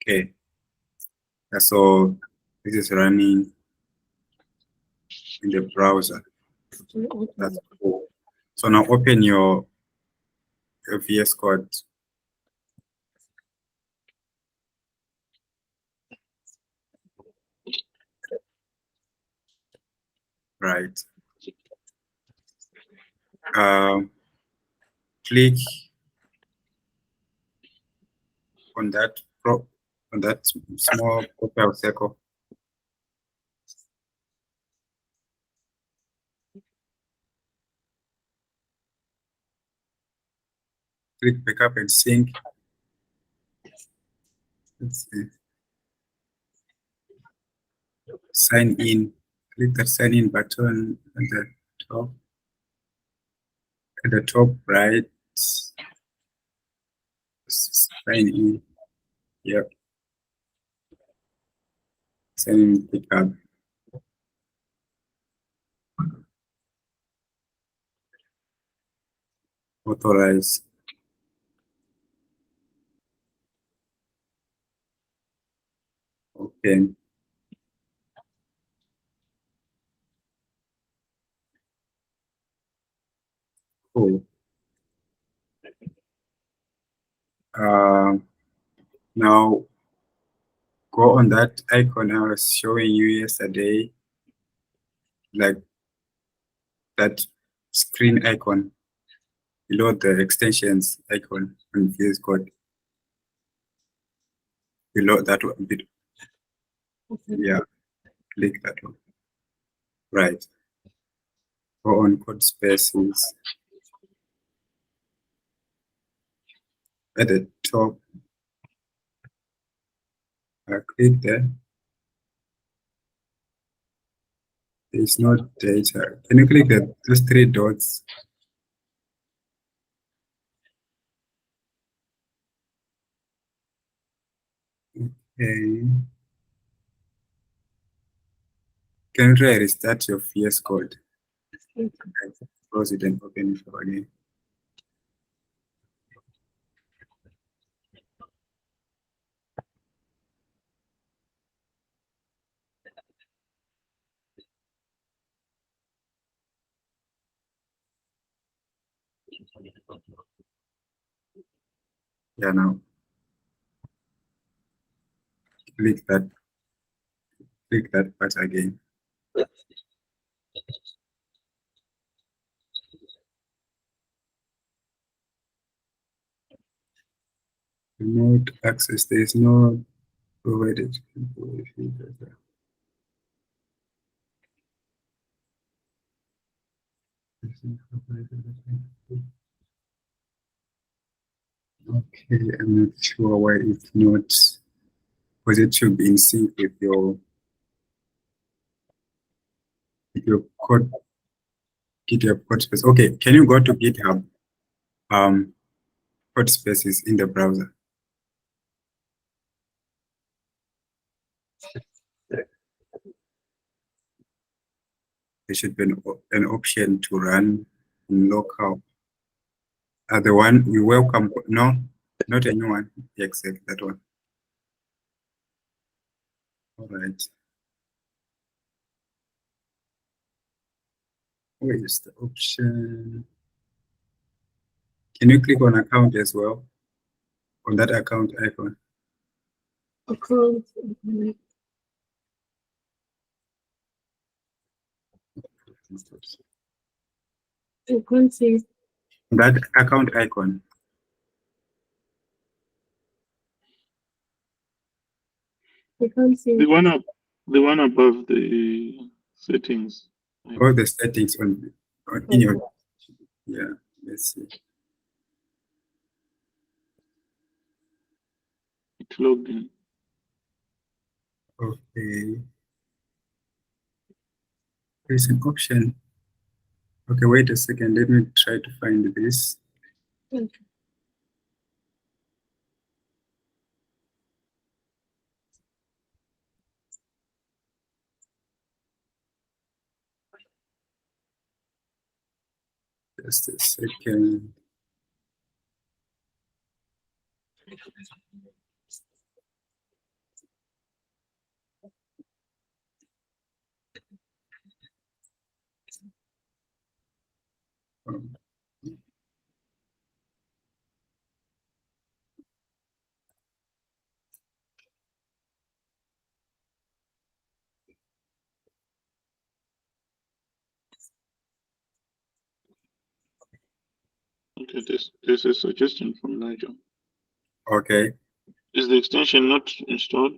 Okay. So this is running in the browser. That's cool. So now open your VS Code. Right. Click on that small purple circle. Click backup and sync. Let's see. Sign in. Click the sign in button at the top. At the top right. Sign in. Yep. Sign in backup. Authorize. Okay. Cool. Now go on that icon I was showing you yesterday, like that screen icon below the extensions icon on VS Code. Below that one bit. Yeah, click that one. Right. Go on code spaces. At the top, click there. There's no data. Can you click those three dots? Okay. Can you try restart your VS Code? Close it and open it again. Yeah, now click that part again. Remote access, there is no provided. Okay, I'm not sure why it's not, because it should be in sync with your code, GitHub code space. Okay, can you go to GitHub code spaces in the browser? There should be an option to run in local. The one we welcome, no, not a new one, except that one. All right. Where is the option? Can you click on account as well? On that account icon. Account. I can't see. That account icon. I can't see. The one above the settings. All the settings on in your, yeah, let's see. It logged in. Okay. There's an option. Okay, wait a second. Let me try to find this. Okay. Just a second. Okay, there's a suggestion from Nigel. Okay. Is the extension not installed?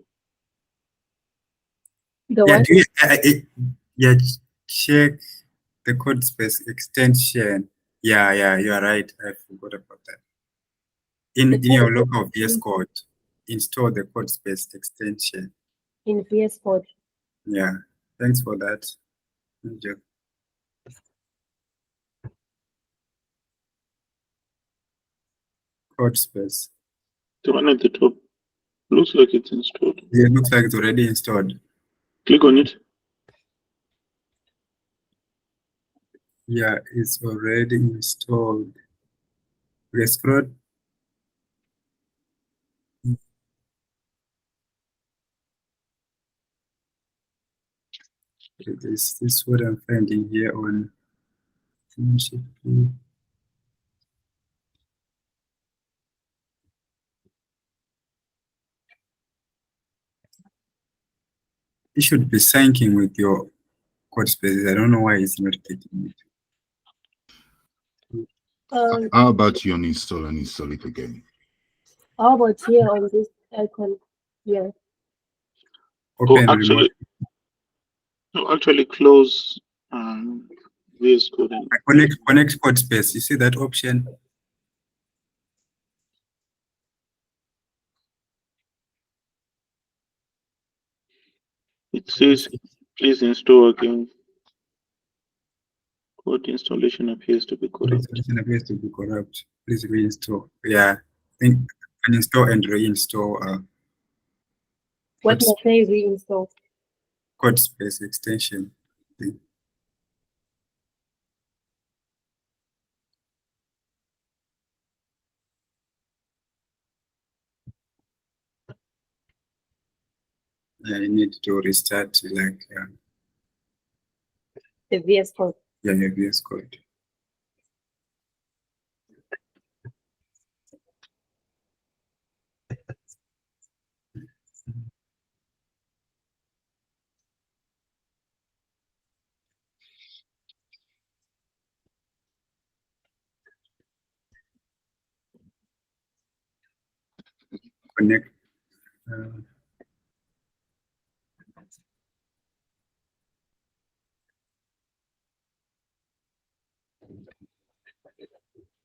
The Yeah, one do you, yeah, check the code space extension. Yeah, you are right. I forgot about that. In your local VS Code, install the code space extension. in VS Code. Yeah, thanks for that. Thank you. Code space. The one at the top looks like it's installed. Yeah, it looks like it's already installed. Click on it. Yeah, it's already installed. Let's scroll. This is what I'm finding here on Mentorship. It should be syncing with your code spaces. I don't know why it's not getting it. How about you uninstall and install it again? How about here on this icon? Yeah. Open Oh, remote. actually close VS Code. And Connect code space. You see that option? it says, please install again. Code installation appears to be corrupt. Installation appears to be corrupt. Please reinstall. Yeah, I think uninstall and reinstall What must I reinstall? code space extension. Yeah, you need to restart like The VS Code. yeah, your VS Code. Connect.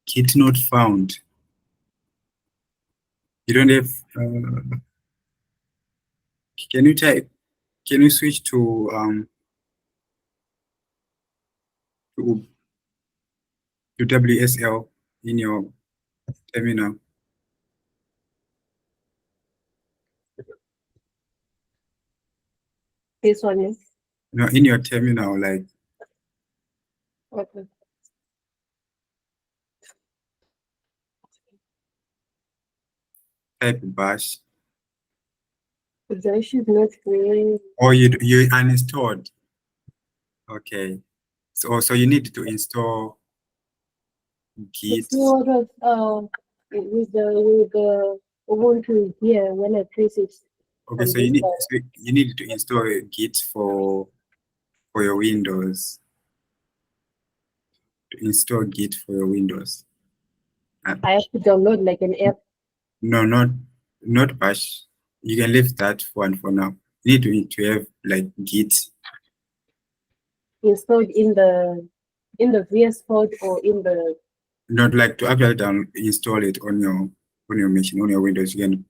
Kit not found. You don't have. Can you type? Can you switch to WSL in your terminal? This one is No, in your terminal, like okay. type bash. That should not be. Or you uninstalled. Okay. So you need to install Git. It's not with the Ubuntu here when I press it. Okay, on so this you side. need to install Git for your Windows. To install Git for your Windows. I have to download like an app. No, not bash. You can leave that one for now. You need to have like Git. Installed in the VS Code or in the. Not like to actually install it on your machine, on your Windows. You can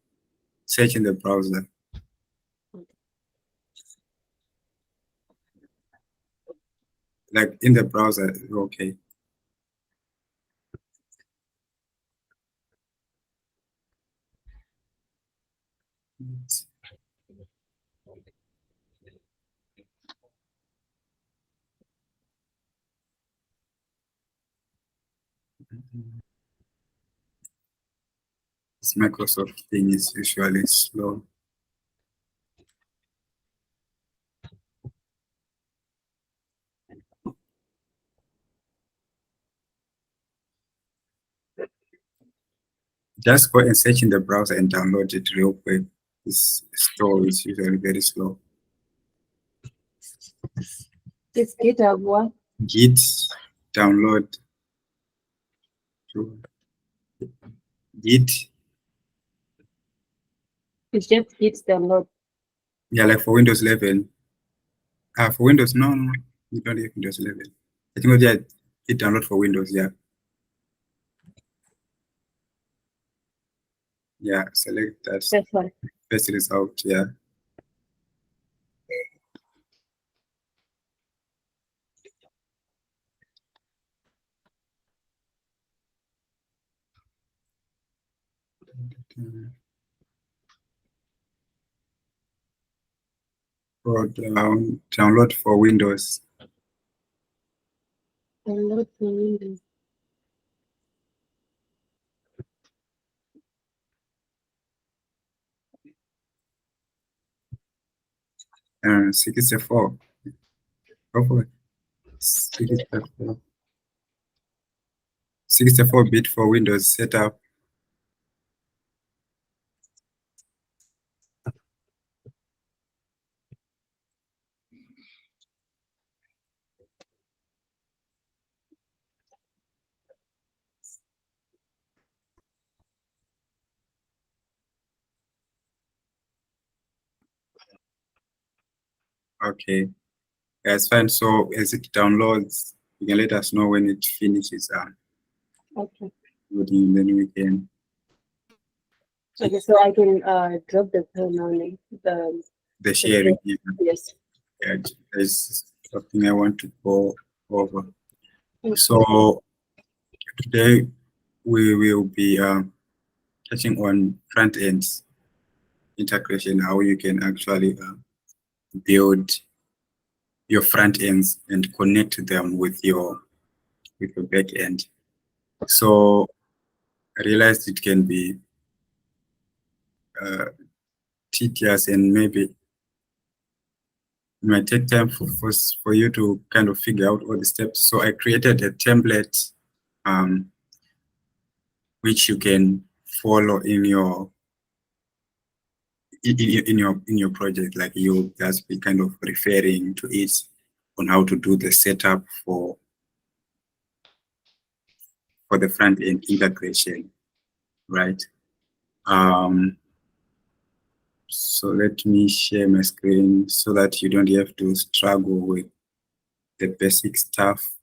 search in the browser. Like in the browser, okay. This Microsoft thing is usually slow. Just go and search in the browser and download it real quick. This store is usually very slow. It's GitHub what? Git download. to Git. It's just Git download. Yeah, like for Windows 11. For Windows, no, you don't have Windows 11. I think yeah, Git download for Windows, yeah. Yeah, select that. That's one. First result, yeah. For download for Windows. Download for Windows. Uh, 64. Go for it. 64. 64-bit for Windows setup. Okay, that's fine. So as it downloads, you can let us know when it finishes. Okay. Then we can. Okay, so I can drop the pen on it. The sharing. Yeah. Yes. Yeah, there's something I want to go over. Okay. So today we will be touching on front ends integration, how you can actually build your front ends and connect them with your back end. So I realized it can be tedious and maybe it might take time for you to kind of figure out all the steps. So I created a template which you can follow in your in your project. Like you just be kind of referring to it on how to do the setup for the front end integration, right? So let me share my screen so that you don't have to struggle with the basic stuff.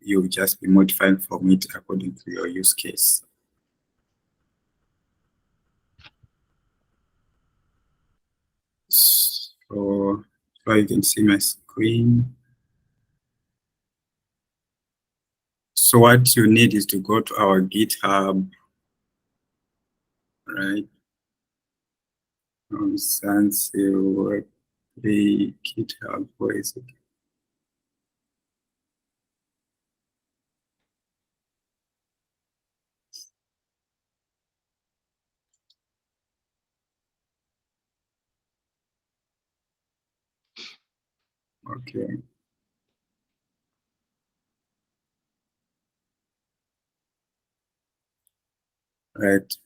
You'll just be modifying from it according to your use case. So you can see my screen. So what you need is to go to our GitHub, right? Mzansiweb3 GitHub, where is it? Okay. Right.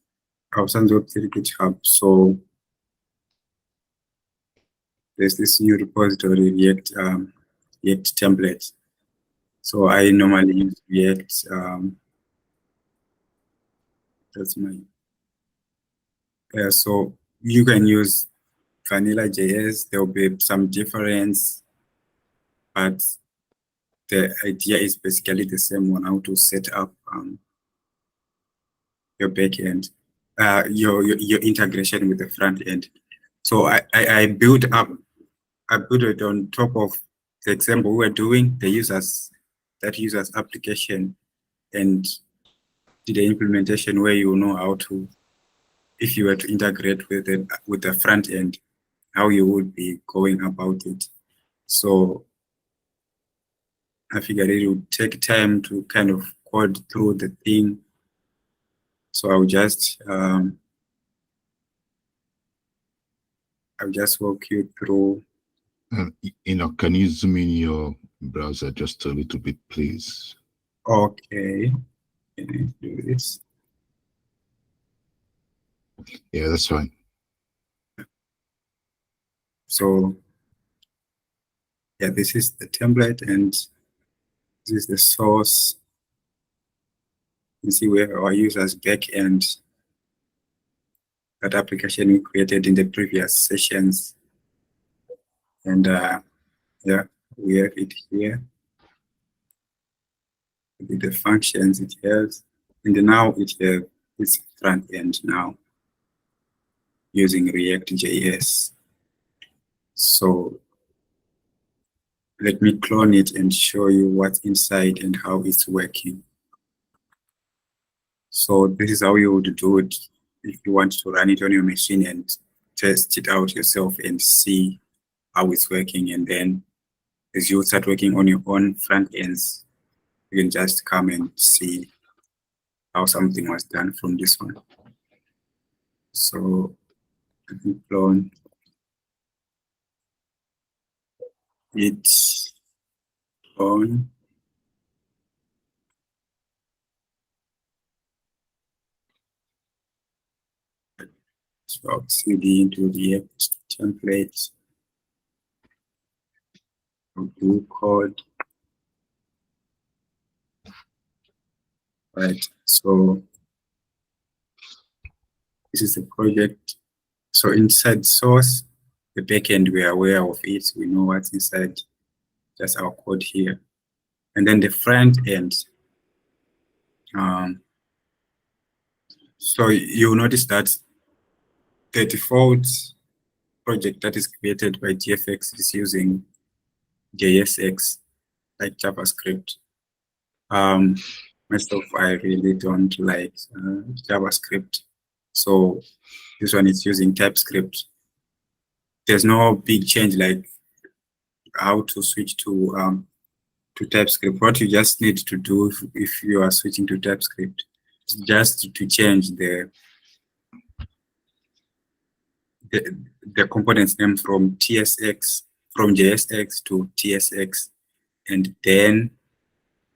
Our Mzansiweb3 GitHub. So there's this new repository, React template. So I normally use React. That's my. So you can use vanilla JS. There will be some difference, but the idea is basically the same on how to set up your backend, your integration with the front end. So I built it on top of the example we were doing, the users application, and did the implementation where you know how to, if you were to integrate with the front end, how you would be going about it. So I figured it would take time to kind of code through the thing. So I'll just walk you through. Can you zoom in your browser just a little bit, please? Okay, can I do this? Yeah, that's fine. So yeah, this is the template, and This is the source. You see where our users backend, that application we created in the previous sessions. And yeah, we have it here. With the functions it has. And now it has its front end now using React.js. So let me clone it and show you what's inside and how it's working. So this is how you would do it if you want to run it on your machine and test it out yourself and see how it's working. And then as you start working on your own front ends, you can just come and see how something was done from this one. So let me clone it on. So cd into React template, do code. Right, so this is the project. So inside source, the backend, we are aware of it. We know what's inside, just our code here. And then the front end. So you'll notice that the default project that is created by GFX is using JSX, like JavaScript. Myself, I really don't like JavaScript. So this one is using TypeScript. There's no big change like how to switch to TypeScript. What you just need to do if you are switching to TypeScript is just to change the components name from JSX to TSX, and then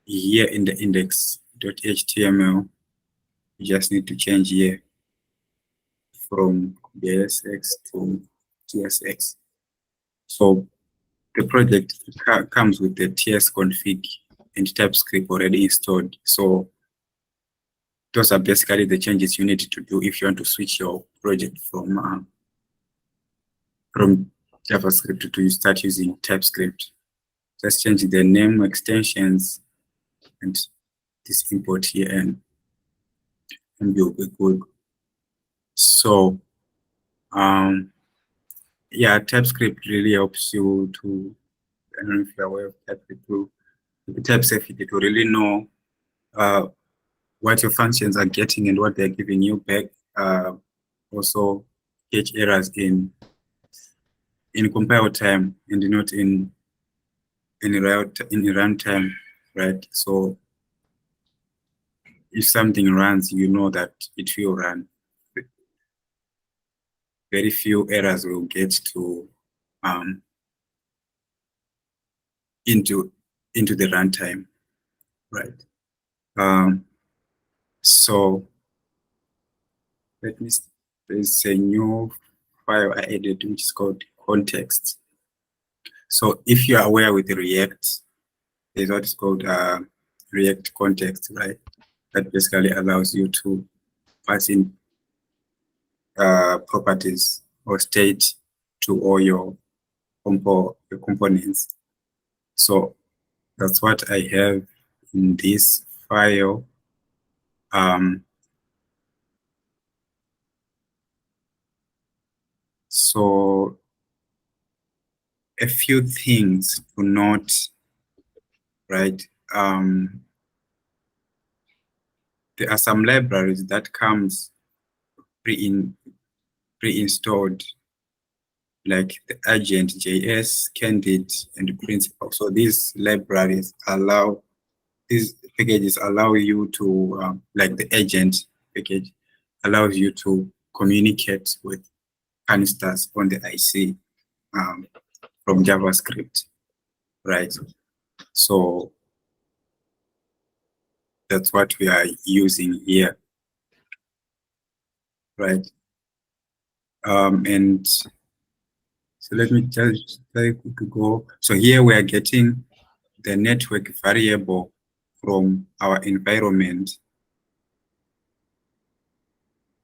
here in the index.html, you just need to change here from JSX to TSX. So the project comes with the TS config and TypeScript already installed. So those are basically the changes you need to do if you want to switch your project from JavaScript to start using TypeScript. Just change the name, extensions, and this import here, and you'll be good. So yeah, TypeScript really helps you to, I don't know if you're aware of TypeScript, to type safety, to really know what your functions are getting and what they're giving you back. Also catch errors in compile time and not in runtime, right? So if something runs, you know that it will run. Very few errors will get to into the runtime, right? So let me. There's a new file I added which is called context. So if you are aware with React, there's what is called React context, right? That basically allows you to pass in properties or state to all your components. So that's what I have in this file. So a few things to note, right? There are some libraries that comes pre-installed, like the agent.js, candid, and principal. So these libraries allow, these packages allow you to, like the agent package, allows you to communicate with canisters on the IC from JavaScript, right? So that's what we are using here, right? And so let me just tell you to go. So here we are getting the network variable from our environment,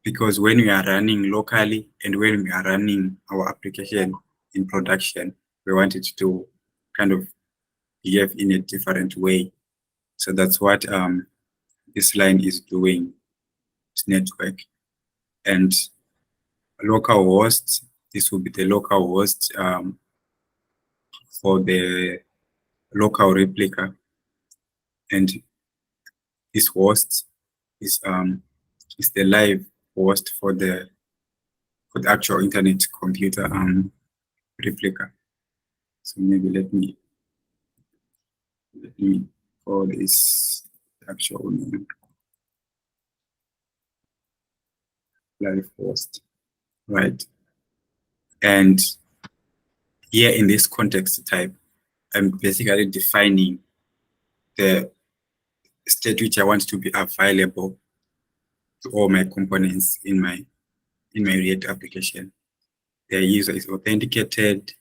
because when we are running locally and when we are running our application in production, we want it to kind of behave in a different way. So that's what this line is doing, this network. And local host, this will be the local host for the local replica. And this host is the live host for the actual internet computer replica. So maybe let me call this actual name, live host, right? And here in this context type, I'm basically defining the state which I want to be available to all my components in my React application. The user is authenticated,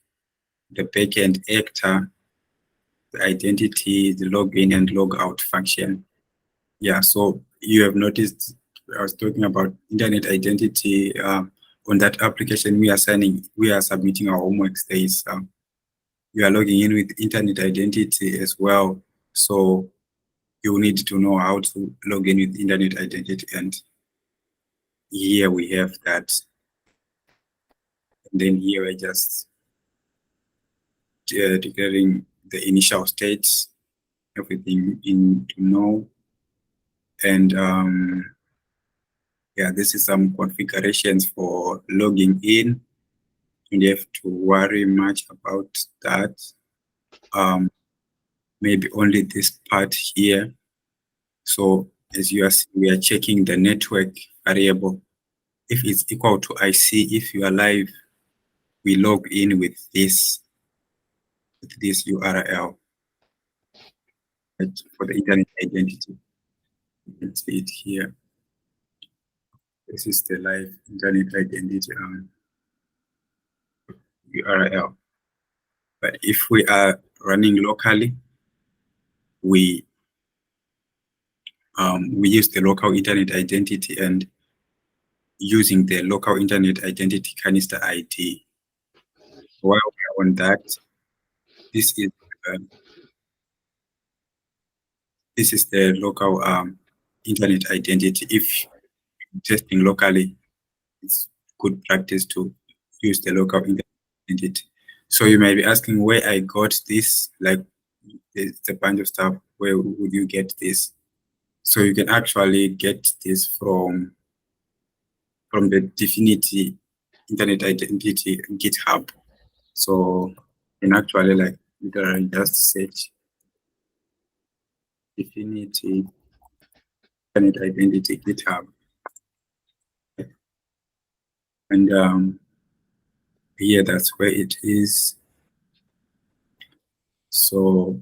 the backend actor, the identity, the login and logout function. Yeah, so you have noticed I was talking about internet identity. On that application, we are submitting our homeworks. There is you are logging in with internet identity as well. So you need to know how to log in with internet identity. And here we have that. And then here I just declaring the initial states, everything in to know. And yeah, this is some configurations for logging in. And you have to worry much about that. Maybe only this part here. So as you are seeing, we are checking the network variable. If it's equal to IC, if you are live, we log in with this URL, right, for the internet identity. You can see it here. This is the live internet identity URL. But if we are running locally, we use the local internet identity and using the local internet identity canister ID. While we are on that, this is the local internet identity. If testing locally, it's good practice to use the local internet identity. So you might be asking where I got this, like it's a bunch of stuff. Where would you get this? So you can actually get this from the Definity internet identity GitHub. So you can actually like literally just search Definity internet identity GitHub. And here that's where it is. So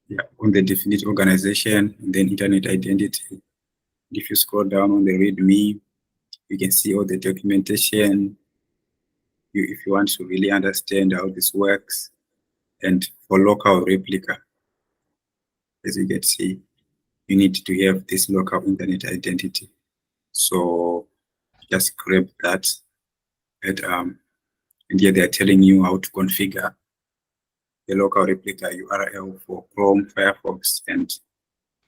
yeah, on the Definite organization and then internet identity. If you scroll down on the README, you can see all the documentation. If you want to really understand how this works, and for local replica, as you can see, you need to have this local internet identity. So just grab that, and here they're telling you how to configure the local replica URL for Chrome, Firefox, and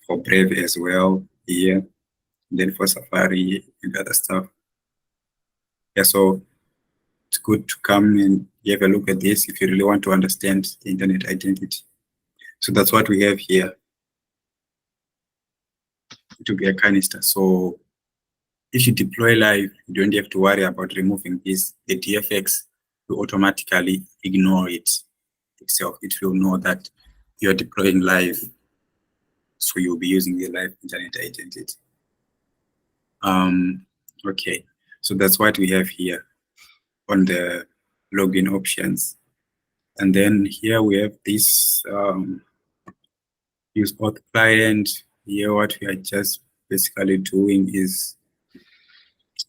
for Brave as well here, and then for Safari and other stuff. Yeah, so it's good to come and have a look at this if you really want to understand the internet identity. So that's what we have here. To be a canister. So if you deploy live, you don't have to worry about removing this. The DFX will automatically ignore it itself. It will know that you're deploying live. So you'll be using the live internet identity. Okay, so that's what we have here on the login options. And then here we have this use auth client. Here what we are just basically doing is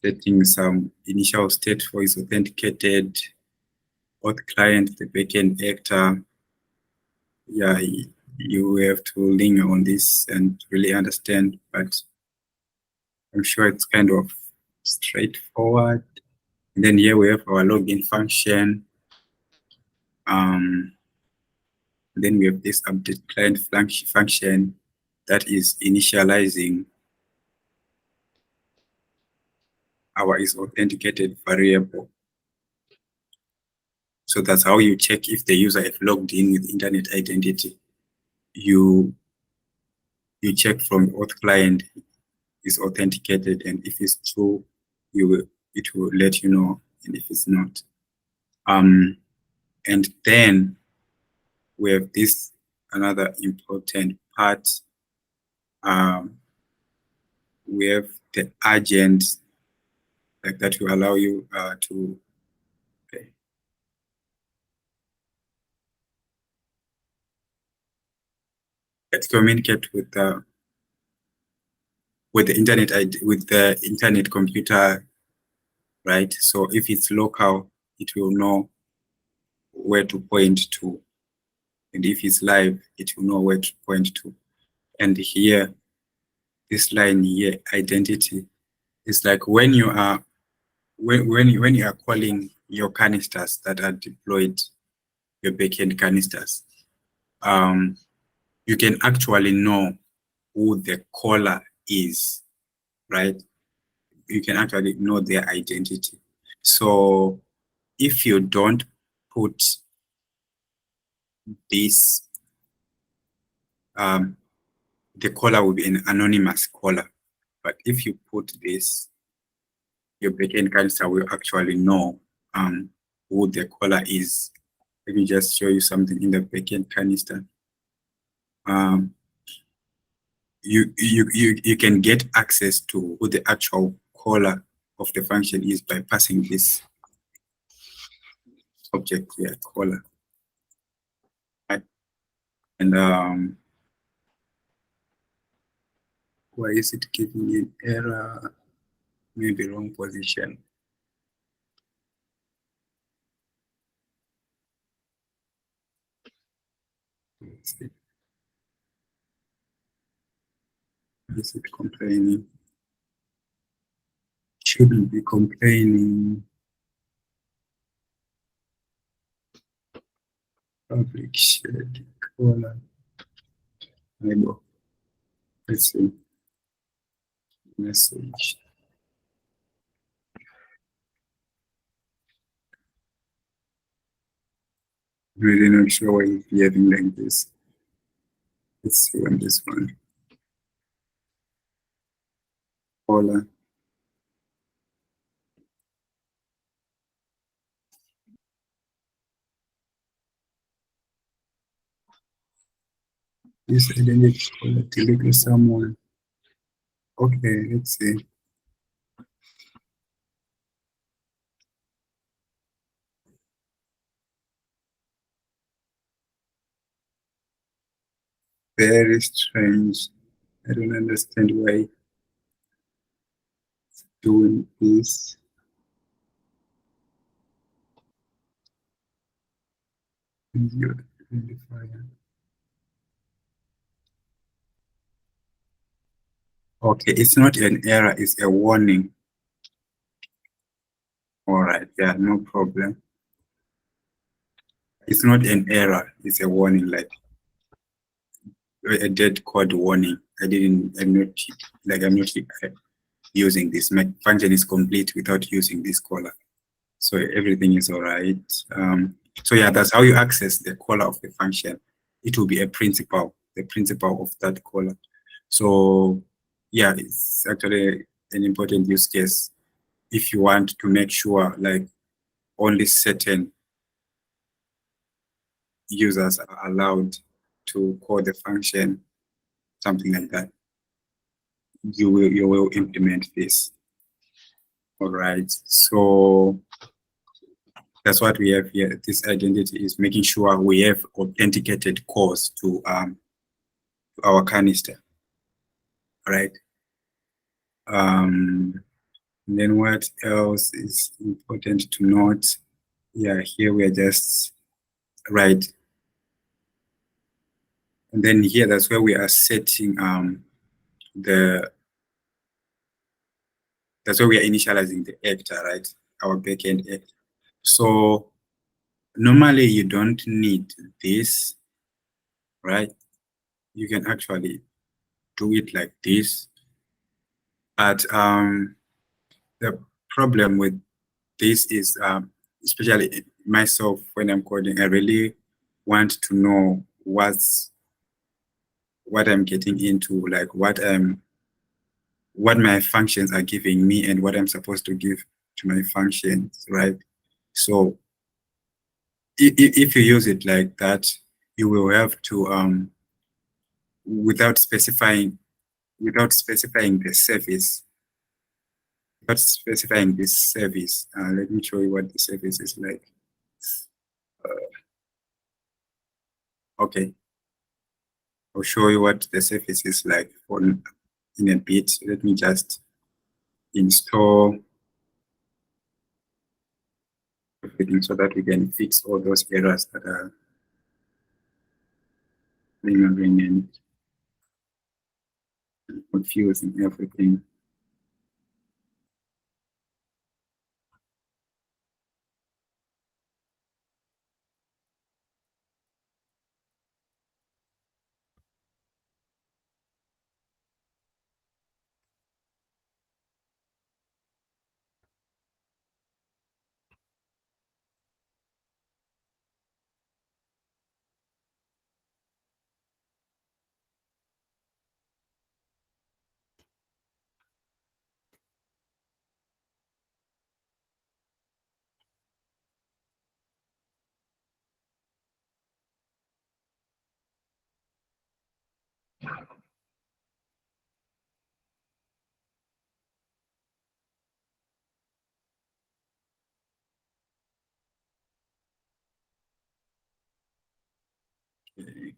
setting some initial state for its authenticated auth client, the backend actor. yeah, you have to lean on this and really understand, but I'm sure it's kind of straightforward. And then here we have our login function. Then we have this update client function that is initializing our is authenticated variable. So that's how you check if the user have logged in with internet identity. You check from auth client is authenticated, and if it's true, it will let you know, and if it's not. And then we have this another important part. We have the agent that will allow you to communicate with the internet computer, right? So if it's local, it will know where to point to, and if it's live, it will know where to point to. And here, this line here, identity, is like when you are when you are calling your canisters that are deployed, your backend canisters, you can actually know who the caller is, right? You can actually know their identity. So if you don't put this, the caller will be an anonymous caller. But if you put this, your backend canister will actually know who the caller is. Let me just show you something in the backend canister. You can get access to who the actual caller of the function is by passing this object here, caller. And why is it giving me an error? Maybe wrong position. Let's see. Is it complaining? Shouldn't be complaining. Public shared caller. Maybe. Let's see. Message. Really not sure why it's behaving like this. Let's see on this one. Caller. This identity caller deliver someone. Okay, let's see. Very strange. I don't understand why it's doing this. Your identifier. Okay, it's not an error, it's a warning. All right, yeah, no problem. It's not an error, it's a warning, like a dead code warning. I'm not using this. My function is complete without using this caller. So everything is all right. So yeah, that's how you access the caller of the function. It will be a principal, the principal of that caller. So yeah, it's actually an important use case if you want to make sure like only certain users are allowed to call the function, something like that. You will implement this. All right. So that's what we have here. This identity is making sure we have authenticated calls to our canister. All right. Then what else is important to note? Yeah, here we are just right. And then here, that's where we are setting that's where we are initializing the actor, right? Our backend actor. So normally you don't need this, right? You can actually do it like this. But the problem with this is, especially myself when I'm coding, I really want to know what I'm getting into, like what my functions are giving me and what I'm supposed to give to my functions, right? So if you use it like that, you will have to without specifying the service, without specifying this service. Let me show you what the service is like. Okay, I'll show you what the service is like in a bit. Let me just install everything so that we can fix all those errors that are lingering and confusing everything. Okay.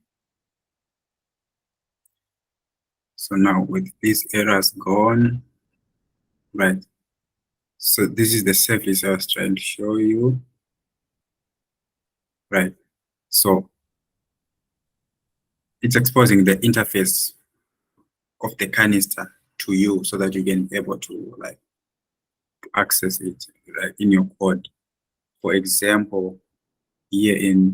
So now with these errors gone, right? So this is the service I was trying to show you, right? So it's exposing the interface of the canister to you so that you can be able to like access it, right, in your code. For example, here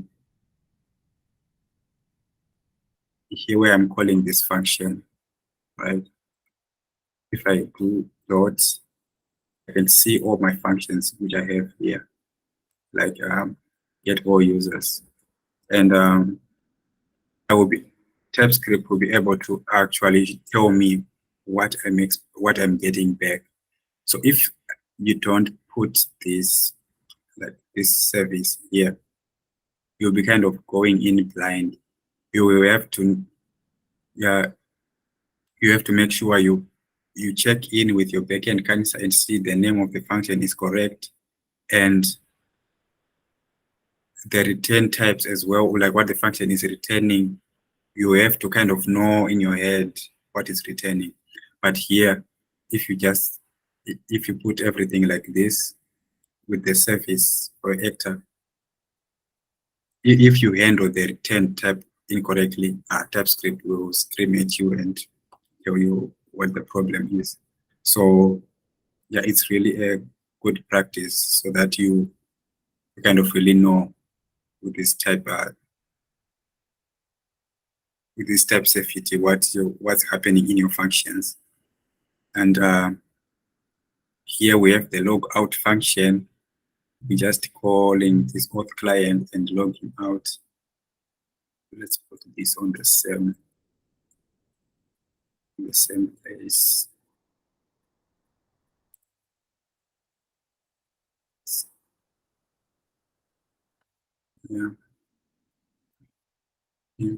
where I'm calling this function, right? If I do dots, I can see all my functions which I have here, like get all users, and I will be TypeScript will be able to actually tell me what I'm getting back. So if you don't put this like this service here, you'll be kind of going in blind. You will have to you have to make sure you check in with your backend canister and see the name of the function is correct, and the return types as well, like what the function is returning. You have to kind of know in your head what is returning. But here, if you put everything like this with the service or actor, if you handle the return type incorrectly, TypeScript will scream at you and tell you what the problem is. So yeah, it's really a good practice so that you kind of really know with this type safety what's happening in your functions. And here we have the log out function. We just calling this auth client and logging out. Let's put this on the same place. Yeah,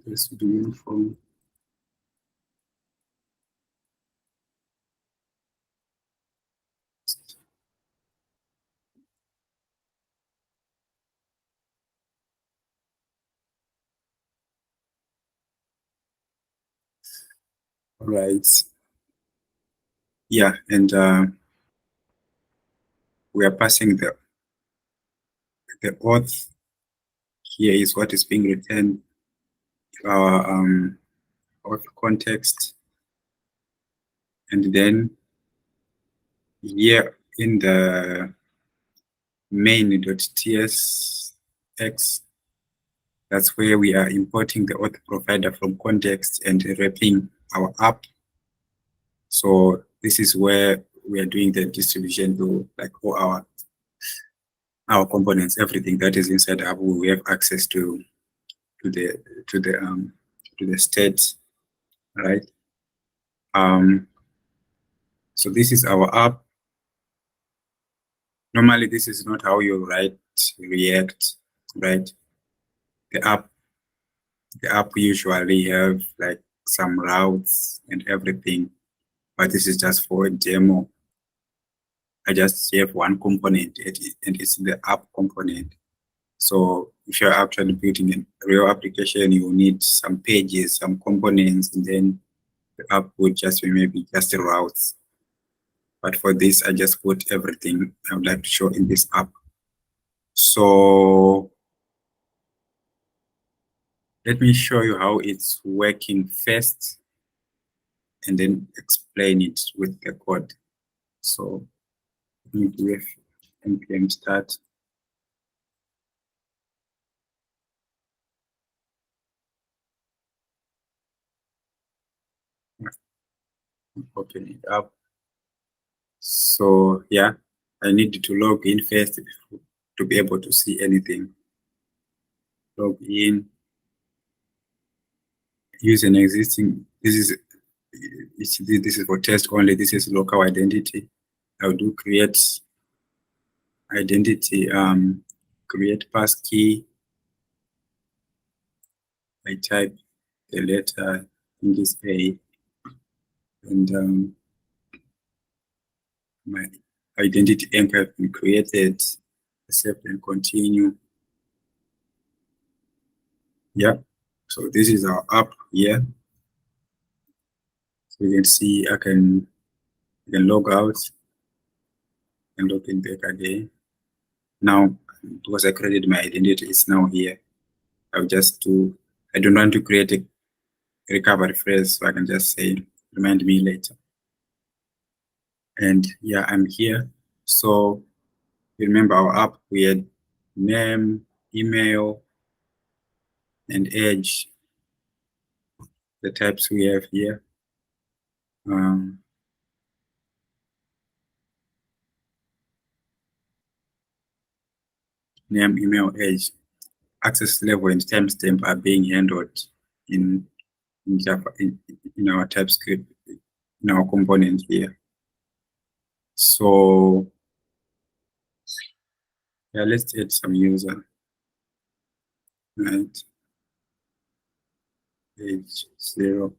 this will be uniform. All right. Yeah, and we are passing the auth. Here is what is being returned. our auth context, and then here in the main.tsx, that's where we are importing the auth provider from context and wrapping our app. So this is where we are doing the distribution to like all our components, everything that is inside the app. We have access to the state, right? So this is our app. Normally, this is not how you write React, right? The app usually have like some routes and everything, but this is just for a demo. I just have one component, and it's the app component. So if you're actually building a real application, you need some pages, some components, and then the app would just be maybe just the routes. But for this, I just put everything I would like to show in this app. So let me show you how it's working first, and then explain it with the code. So let me do npm start. Open it up. So yeah, I need to log in first to be able to see anything. Log in, use an existing, this is for test only, this is local identity. I'll do create identity, create passkey. I type the letter in this A, and my identity anchor has been created. Accept and continue. Yeah, so this is our app here. So you can see I can log out and log in back again. Now, because I created my identity, it's now here. I'll just do, I don't want to create a recovery phrase, so I can just say, remind me later. And yeah, I'm here. So remember our app, we had name, email, and age, the types we have here. Name, email, age, access level, and timestamp are being handled in Java, in our TypeScript, in our component here. So yeah, let's add some user, right? Age 0.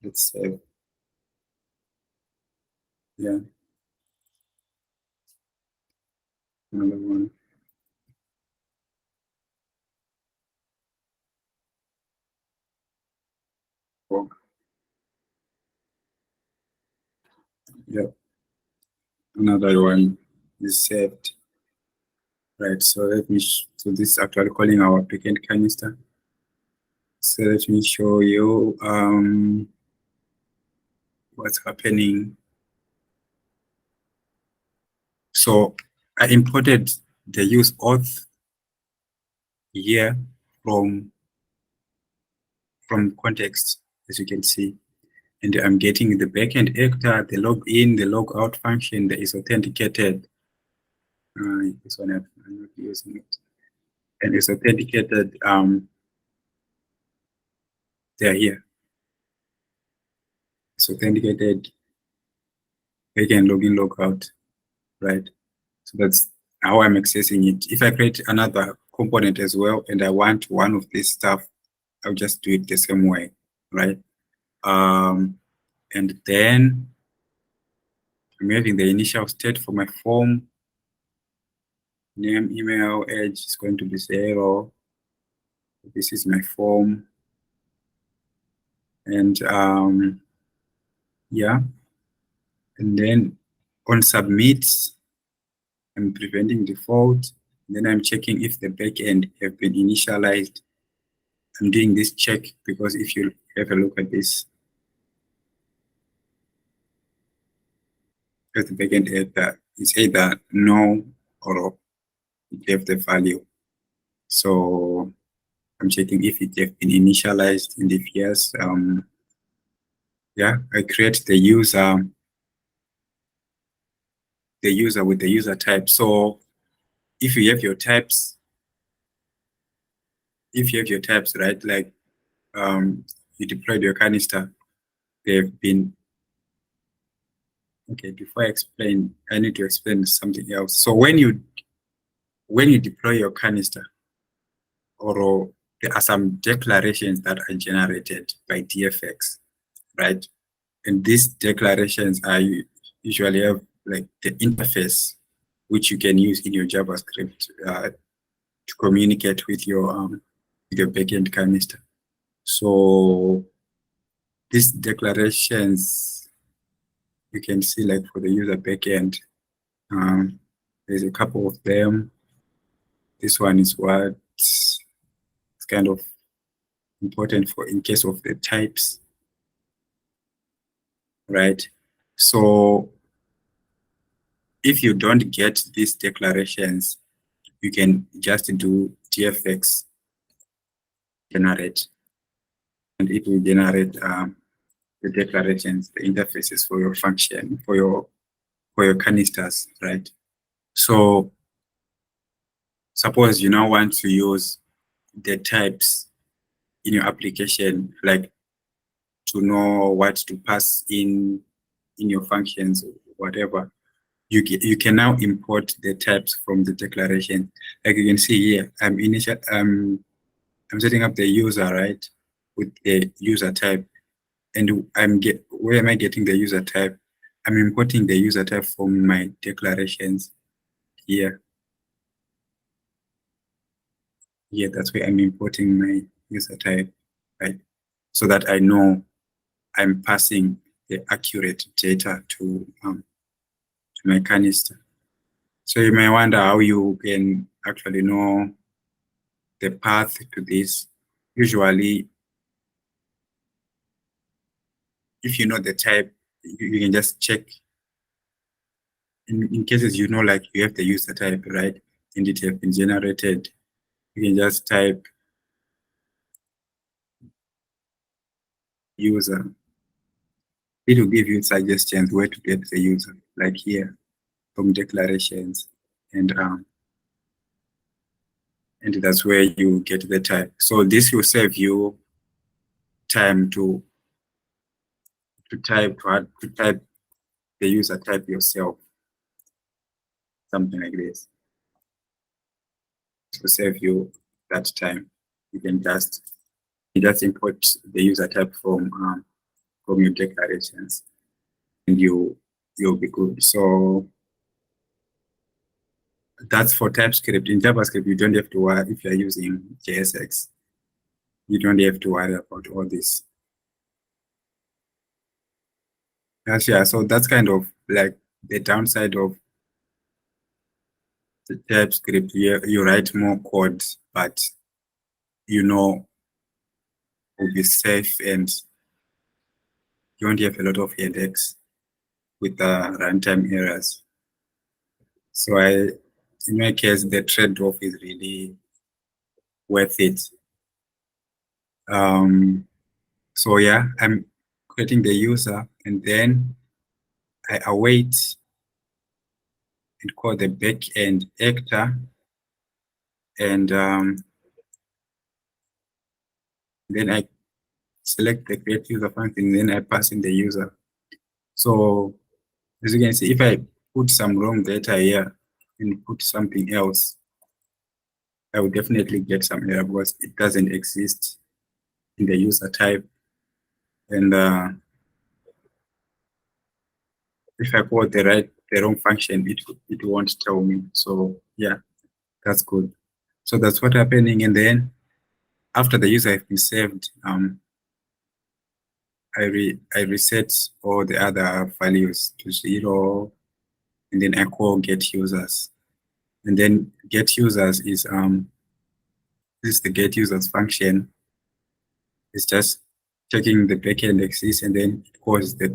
Let's save. Yeah. Another one. Oh. Yeah. Another one is saved. Right. So let me. So this is actually calling our applicant canister. So let me show you what's happening. So I imported the use auth here from context, as you can see, and I'm getting the backend actor, the login, the logout function that is authenticated. This one I'm not using it, and it's authenticated. They're here. It's authenticated. Backend login, logout, right? So that's how I'm accessing it. If I create another component as well, and I want one of this stuff, I'll just do it the same way, right? And then I'm having the initial state for my form. Name, email, age is going to be 0. This is my form. And yeah. And then on submit, I'm preventing default. Then I'm checking if the backend have been initialized. I'm doing this check because if you have a look at this, at the backend editor, it's either no or it have the value. So I'm checking if it have been initialized, and if yes, yeah, I create the user with the user type. So if you have your types, right, like you deployed your canister, they've been, okay, before I explain, I need to explain something else. So when you deploy your canister, or there are some declarations that are generated by DFX, right? And these declarations are usually have like the interface which you can use in your JavaScript to communicate with your backend canister. So these declarations, you can see like for the user backend, there's a couple of them. This one is what's kind of important for in case of the types, right? So if you don't get these declarations, you can just do TFX generate, and it will generate the declarations, the interfaces for your function, for your canisters, right? So suppose you now want to use the types in your application, like to know what to pass in your functions or whatever. You can now import the types from the declaration. Like you can see here, I'm setting up the user, right, with the user type, and where am I getting the user type? I'm importing the user type from my declarations here. Here, that's where I'm importing my user type, right, so that I know I'm passing the accurate data to my canister. So you may wonder how you can actually know the path to this. Usually, if you know the type, you can just check. In cases you know, like you have the user type, right, and it have been generated, you can just type user. It will give you suggestions where to get the user, like here from declarations, and that's where you get the type. So this will save you time to type the user type yourself, something like this. To save you that time, you can just import the user type from your declarations, and you'll be good. So that's for TypeScript. In JavaScript, you don't have to worry. If you're using JSX, you don't have to worry about all this. Yeah, so that's kind of like the downside of the TypeScript. You write more code, but will be safe, and you won't have a lot of headaches with the runtime errors. So in my case, the trade-off is really worth it. So yeah, I'm creating the user, and then I await and call the backend actor, and then I select the create user function, then I pass in the user. So as you can see, if I put some wrong data here and put something else, I will definitely get some error because it doesn't exist in the user type. And if I call the wrong function, it won't tell me. So yeah, that's good. So that's what's happening. And then after the user has been saved, I reset all the other values to 0, and then I call get users. And then get users is this is the get users function. It's just checking the backend exists, and then it calls the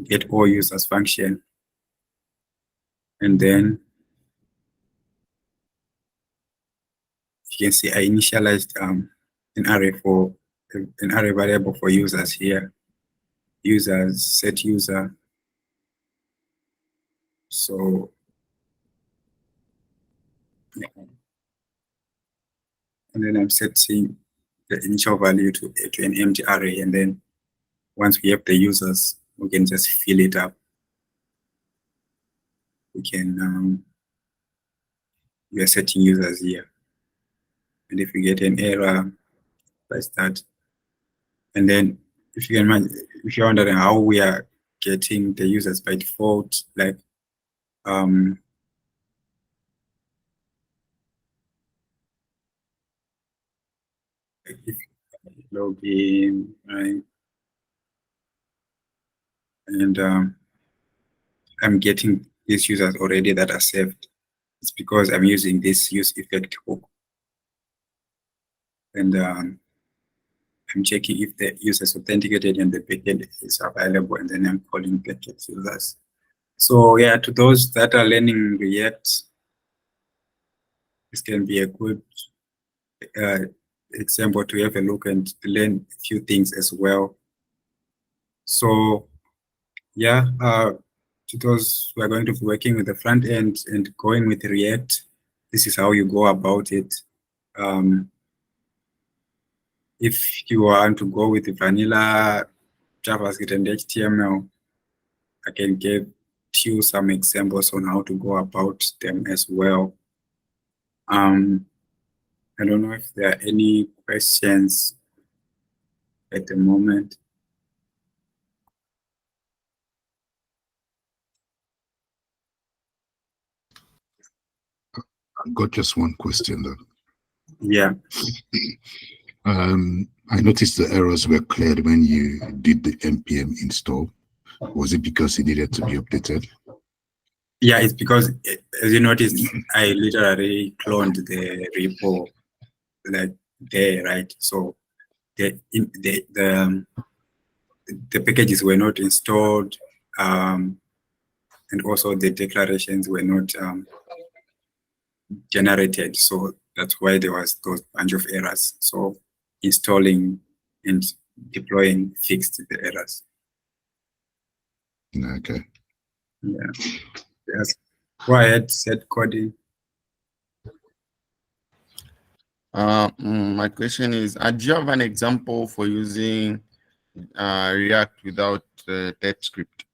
get all users function, and then you can see I initialized an array variable for users here. Users, set user. So yeah. And then I'm setting the initial value to an empty array, and then once we have the users, we can just fill it up. We can we are setting users here, and if we get an error, press that. And then if you can imagine, if you're wondering how we are getting the users by default, like if log in, right, and I'm getting these users already that are saved. It's because I'm using this use effect hook, and I'm checking if the user is authenticated and the backend is available, and then I'm calling backend users. So yeah, to those that are learning React, this can be a good example to have a look and learn a few things as well. So yeah, to those who are going to be working with the front end and going with React, this is how you go about it. If you want to go with the vanilla JavaScript and HTML, I can give you some examples on how to go about them as well. I don't know if there are any questions at the moment. I've got just one question though. Yeah. I noticed the errors were cleared when you did the npm install. Was it because it needed to be updated? Yeah, it's because, as you noticed, I literally cloned the repo like there, right? So the packages were not installed, and also the declarations were not generated. So that's why there was those bunch of errors. So installing and deploying fixed the errors. Okay. Yeah. Yes. Go ahead, said coding. My question is, do you have an example for using React without TypeScript?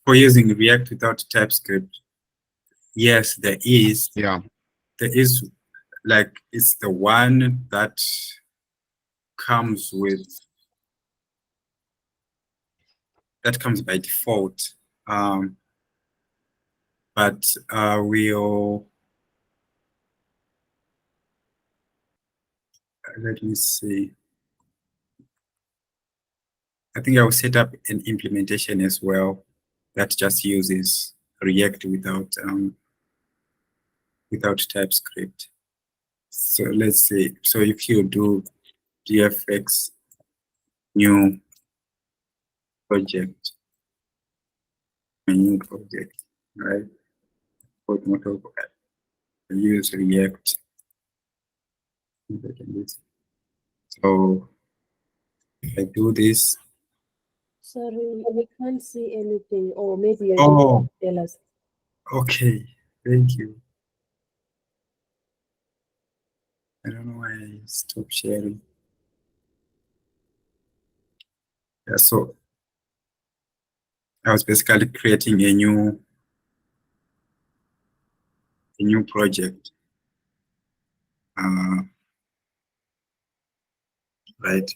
For using React without TypeScript, yes, there is. Yeah. There is, like, it's the one that comes by default. But we'll, let me see. I think I will set up an implementation as well that just uses React without TypeScript. So let's see. So if you do GFX new project, right? Use React. So if I do this. Sorry, we can't see anything, or maybe you Oh, tell us. okay. Thank you. I don't know why I stopped sharing. Yeah, so I was basically creating a new project. Right.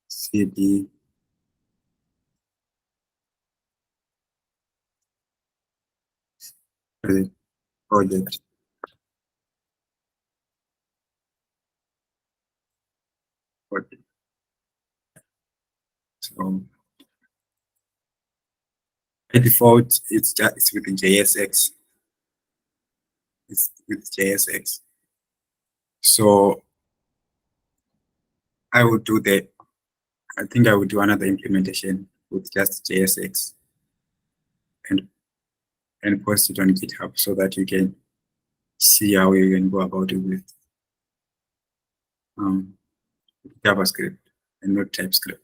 CD project. So by default, it's with JSX. It's with JSX. So I would do I think I would do another implementation with just JSX and post it on GitHub so that you can see how you can go about it with JavaScript and not TypeScript.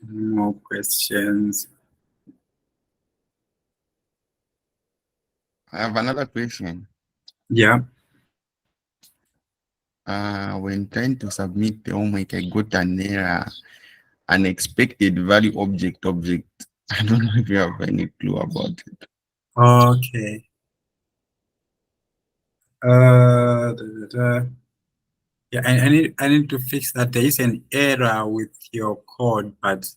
More questions? I have another question. Yeah. When trying to submit the homework, I got an error, unexpected value object. I don't know if you have any clue about it. Okay. Yeah, I need to fix that. There is an error with your code, but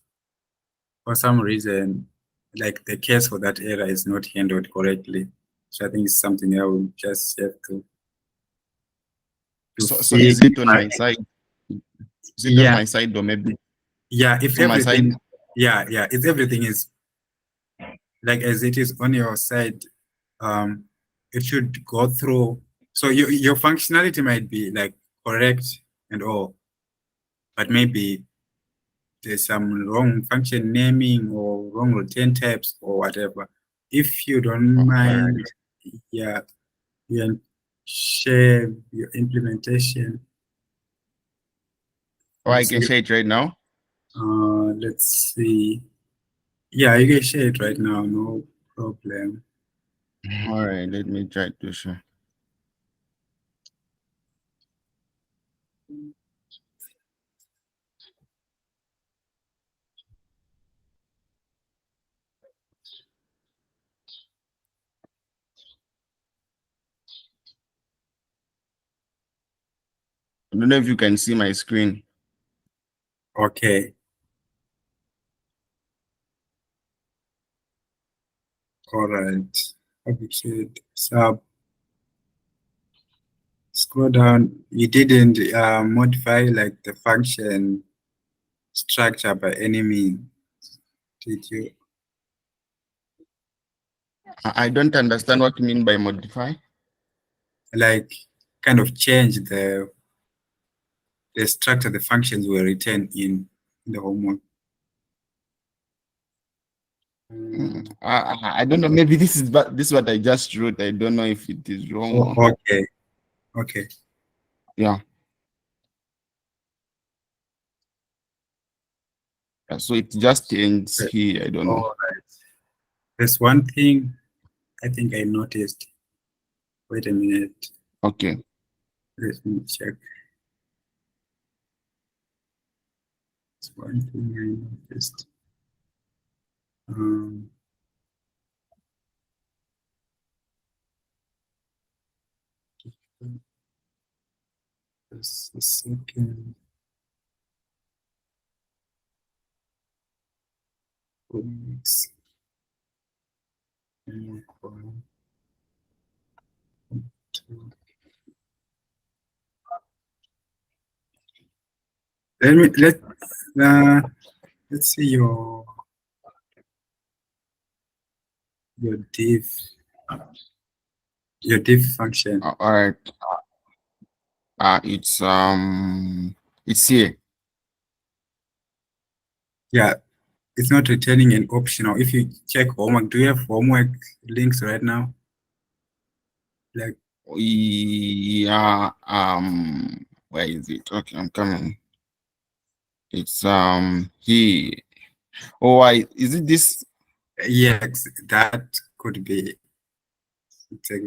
for some reason, like the case for that error is not handled correctly. So I think it's something I will just have to So is it on my side? Is it on my side or maybe? Yeah, if from my everything, side? if everything is like as it is on your side, it should go through. So your functionality might be like correct and all, but maybe there's some wrong function naming or wrong return types or whatever. If you don't mind, yeah, you can share your implementation. Oh, I can share it right now. Let's see. Yeah, you can share it right now, no problem. All right, let me try to share. I don't know if you can see my screen. Okay. All right. Okay. So scroll down. You didn't modify like the function structure by any means, did you? I don't understand what you mean by modify. Like kind of change the structure, the functions were written in the homework. I don't know. Maybe this is what I just wrote. I don't know if it is wrong. Oh, okay. Okay. Yeah. So it just ends here. I don't know. All right. There's one thing I think I noticed. Wait a minute. Okay. Let me check. There's one thing I noticed. Just a second. Comics. Let's see your div function. All right. It's here. Yeah, it's not returning an optional. If you check homework, do you have homework links right now? Like, Yeah. Where is it? Okay, I'm coming. It's here. Oh, is it this? yes, that could be.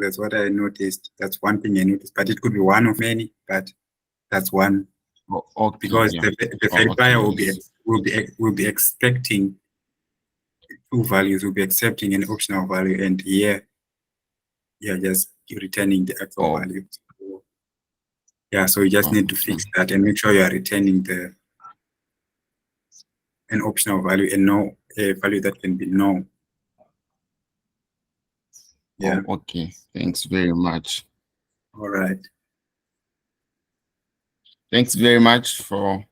That's what I noticed. That's one thing I noticed, but it could be one of many. But that's one. Oh, okay. Because yeah. the verifier will be expecting two values. Will be accepting an optional value, and here you're just returning the actual value. So, yeah, so you just need to fix that and make sure you are returning an optional value and no a value that can be no. Yeah. Oh, okay. Thanks very much. All right. Thanks very much for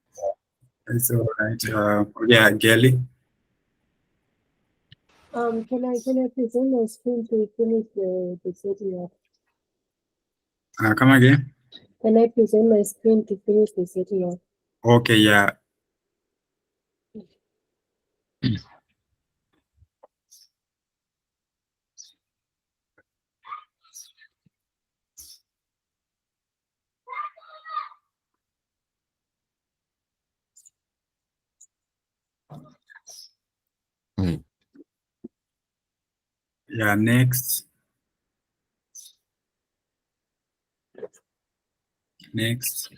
It's all right. Yeah, Gelly. Can I present my screen to finish the setting up? Come again. Can I present my screen to finish the setting up? Okay, yeah. Yeah, next. Next.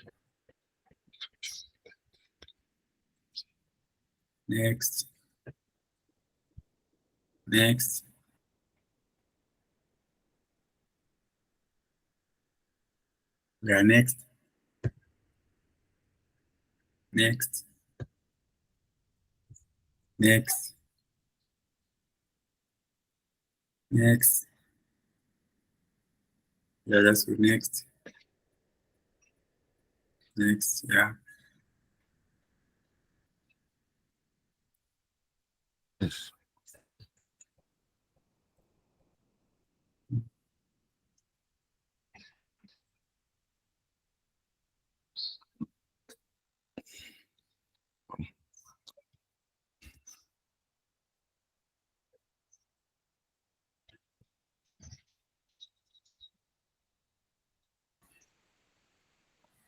Next. Next. Yeah, next. Next. Next. Next. Yeah, that's good. Next. Next. Yeah. Yes.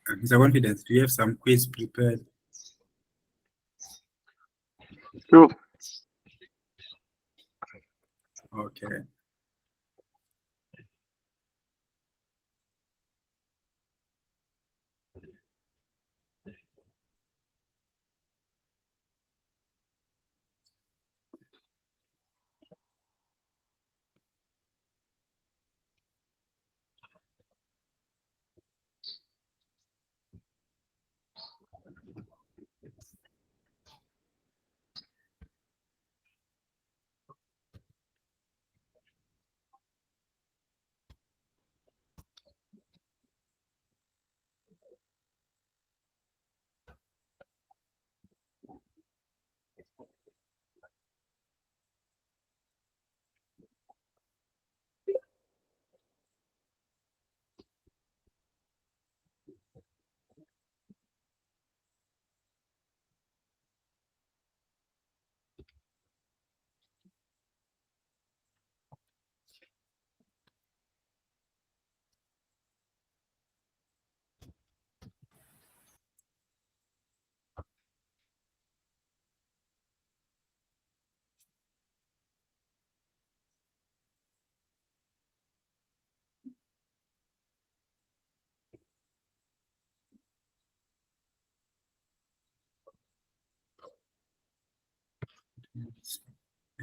Mr. Confidence, do you have some quiz prepared? Sure. Okay.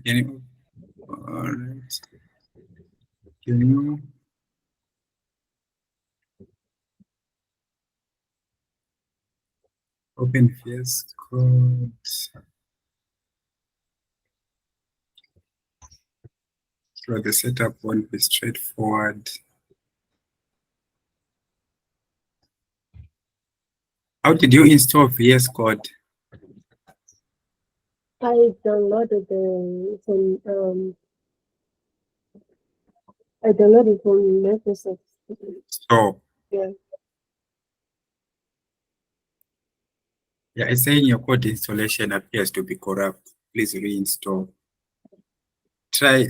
Can you, all right. Can you open VS Code? So the setup won't be straightforward. How did you install VS Code? I downloaded the from I downloaded from Microsoft. So Yeah. yeah, it's saying your code installation appears to be corrupt. Please reinstall. Try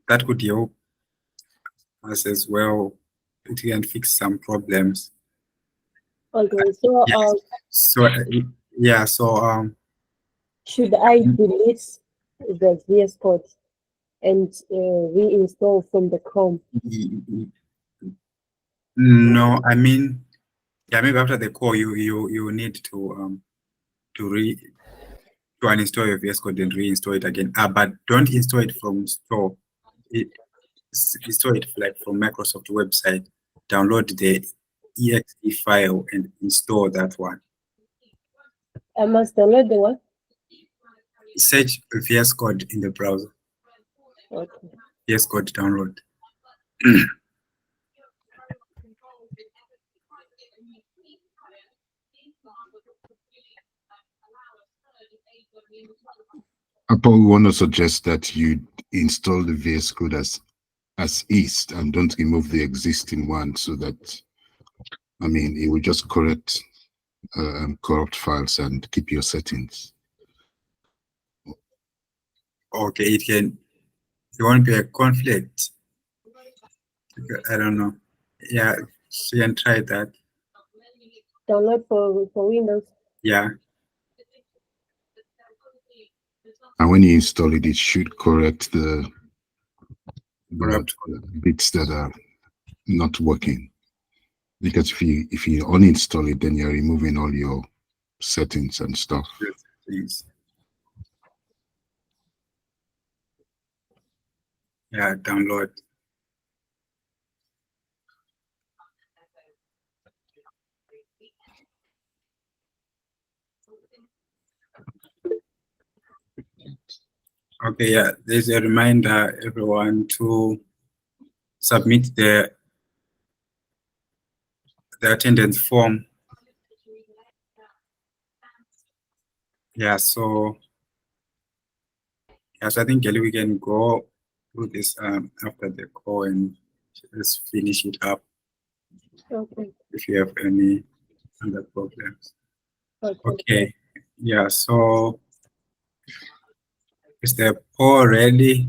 that could help us as well. It can fix some problems. Okay. So Yes. So yeah, so should I delete the VS Code and reinstall from the Chrome? no, I mean, yeah, maybe after the call you need to uninstall your VS Code and reinstall it again. But don't install it from store. Install it like from Microsoft website. Download the exe file and install that one. I must download the what? Search VS Code in the browser. Okay. VS Code download. Apple, we want to suggest that you install the VS Code as is and don't remove the existing one, so that, I mean, it will just correct corrupt files and keep your settings. Okay, it won't be a conflict. I don't know. Yeah, so you can try that. Download for Windows. Yeah. And when you install it, it should correct the Corrupt. bits that are not working. Because if you uninstall it, then you're removing all your settings and stuff. Things. Yeah, download. Okay, yeah, there's a reminder, everyone, to submit the attendance form. Yeah, so yes, I think we can go through this after the call and just finish it up. Okay. If you have any other problems. Okay. Okay. Yeah, so is the poll ready?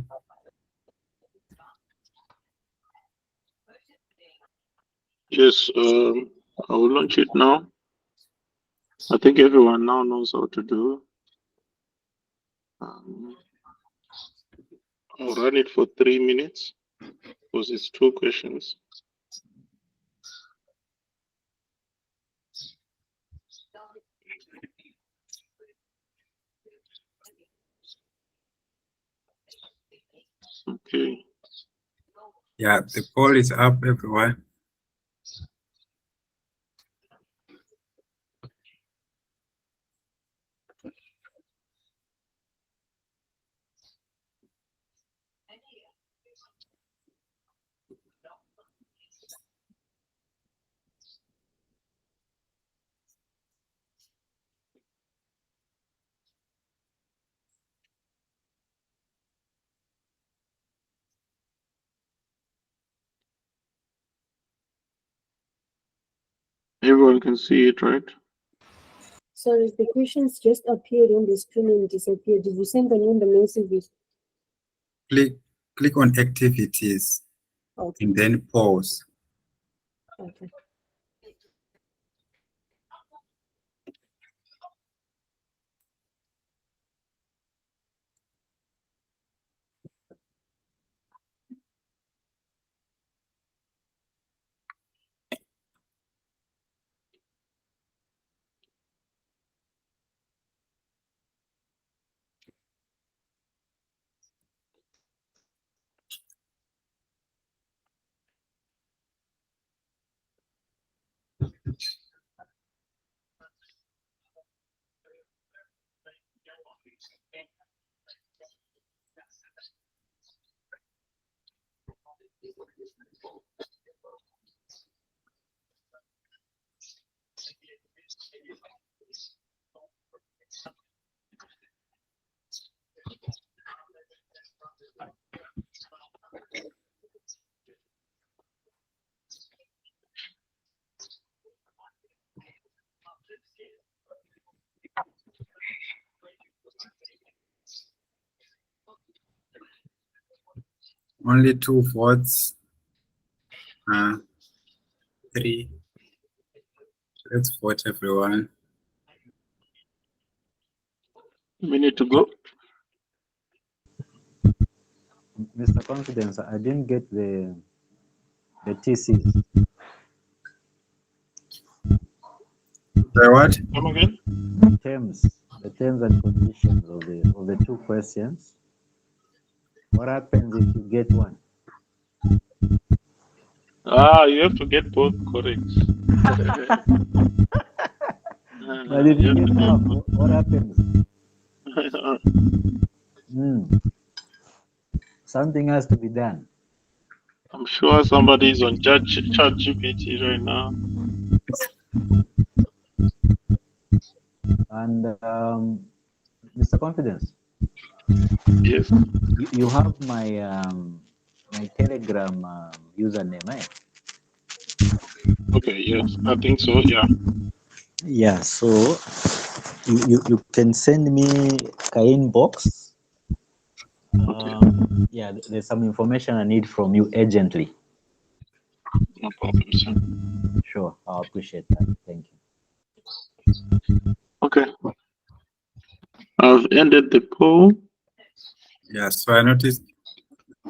Yes, I will launch it now. I think everyone now knows how to do. I'll run it for 3 minutes because it's 2 questions. Okay. Yeah, the poll is up, everyone. Everyone can see it, right? Sorry, the questions just appeared on the screen and disappeared. Did you send them in the messages? Click on activities. Okay. And then pause. Okay. Only 2 votes. 3. Let's vote, everyone. Minute to go. Mr. Confidence, I didn't get the TCs. The what? Come again? The terms and conditions of the 2 questions. What happens if you get one? You have to get both correct. But if you get half, what happens? Something has to be done. I'm sure somebody is on ChatGPT right now. And Mr. Confidence, Yes. you have my my Telegram username, eh? Okay. Yes, I think so. Yeah. Yeah. So you can send me an inbox. Okay. Yeah, there's some information I need from you urgently. No problem, sir. Sure, I appreciate that. Thank you. Okay. I've ended the poll. Yeah, so I noticed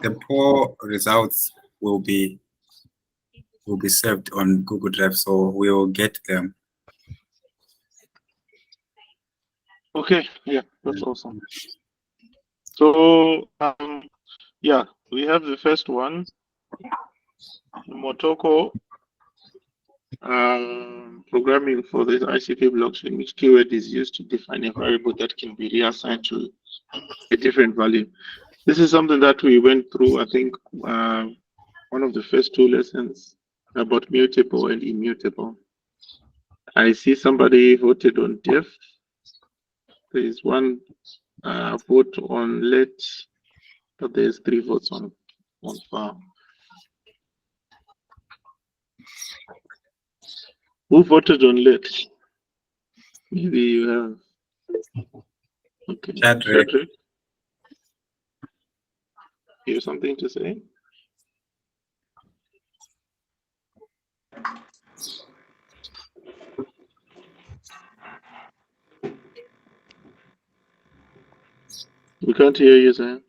the poll results will be saved on Google Drive, so we will get them. Okay. Yeah, that's awesome. So yeah, we have the first one, Motoko programming for the ICP blockchain, which keyword is used to define a variable that can be reassigned to a different value. This is something that we went through, I think, one of the first two lessons about mutable and immutable. I see somebody voted on def. There is one vote on let, but there's 3 votes on far. Who voted on let? Maybe you have. Okay. Shadrach. Shadrach, you have something to say? We can't hear you, sir.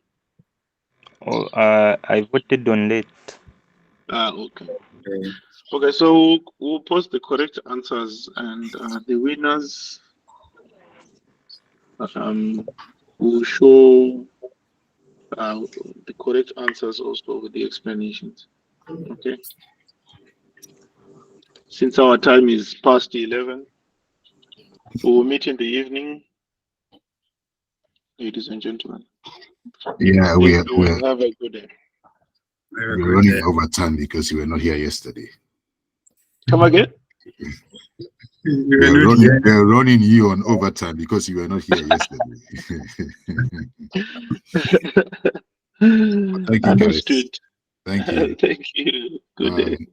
Oh, I voted on late. Okay. Okay. Okay, so we'll post the correct answers, and the winners will show the correct answers also with the explanations. Okay. Since our time is past 11, we will meet in the evening, ladies and gentlemen. Yeah, Thank you and have a good day. Have a we're good running day. over time because you were not here yesterday. Come again? You were not here. We're running you on overtime because you were not here yesterday. Thank you, guys. Understood. Thank you. Thank you. Good day.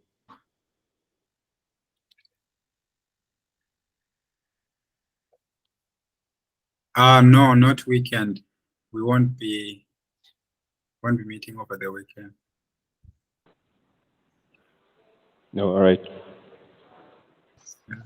No, not weekend. We won't be meeting over the weekend. No, all right. Yeah.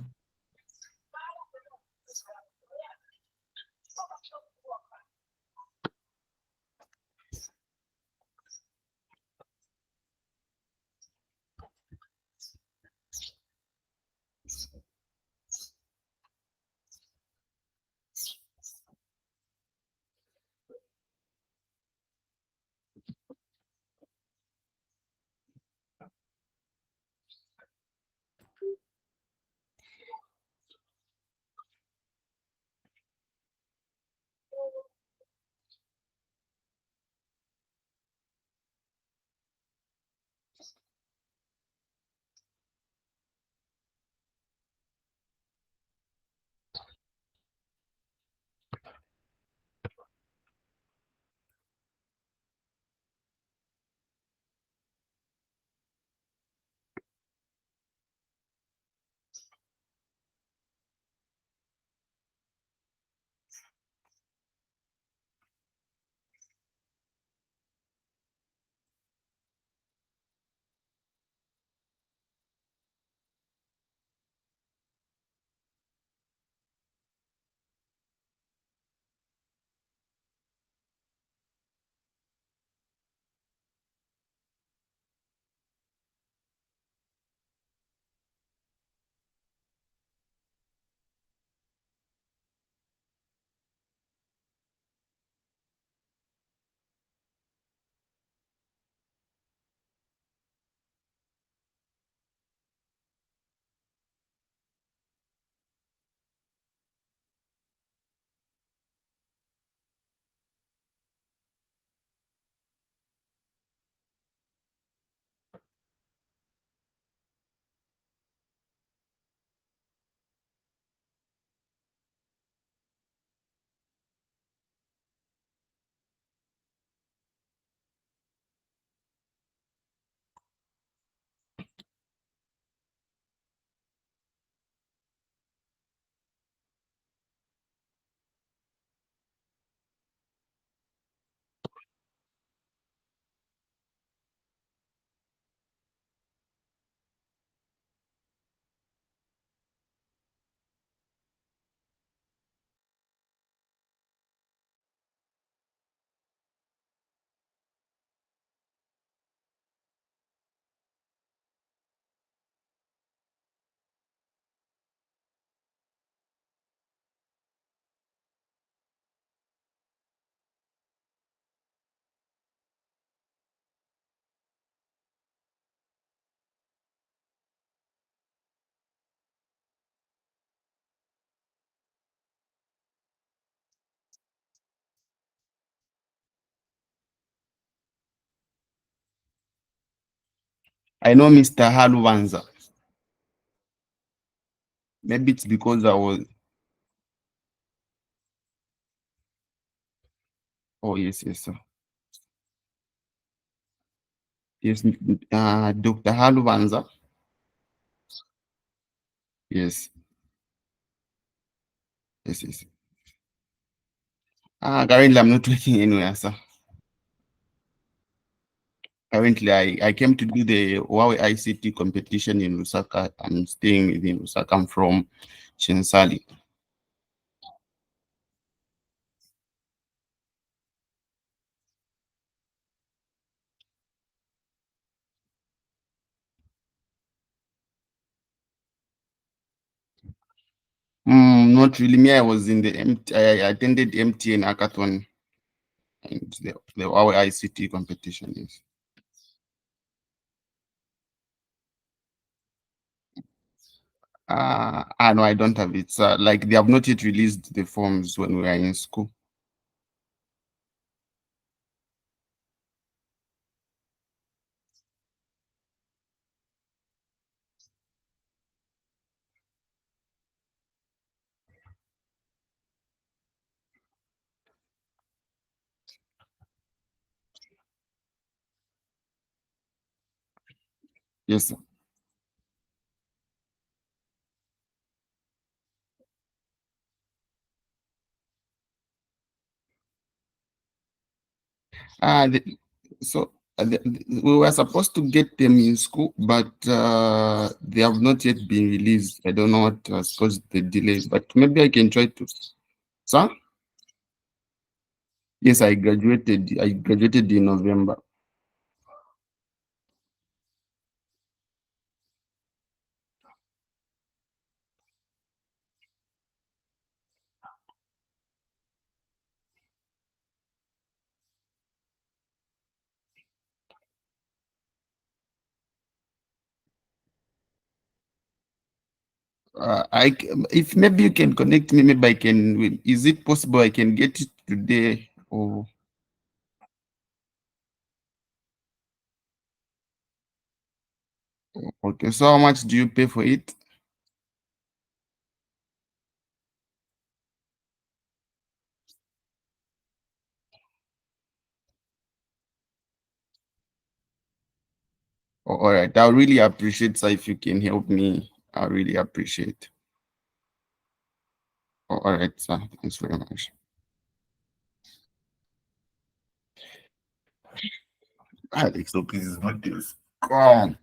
I know Mr. Haluvanza. Maybe it's because I was. Oh yes, sir. Yes, Dr. Haluvanza. Yes. Yes. Currently I'm not working anywhere, sir. Currently, I came to do the Huawei ICT competition in Lusaka. I'm staying within Lusaka. I'm from Chinsali. Not really. Me, I was in the I attended MTN hackathon and the Huawei ICT competition. Yes. No, I don't have it. Like they have not yet released the forms when we are in school. Yes, sir. So we were supposed to get them in school, but they have not yet been released. I don't know what has caused the delays, but maybe I can try to. Sir? Yes, I graduated. I graduated in November. If maybe you can connect me, maybe I can. Is it possible I can get it today? Or okay. So how much do you pay for it? All right. I really appreciate, sir, if you can help me. I really appreciate. All right, sir. Thanks very much. Alex, so please not this. Come.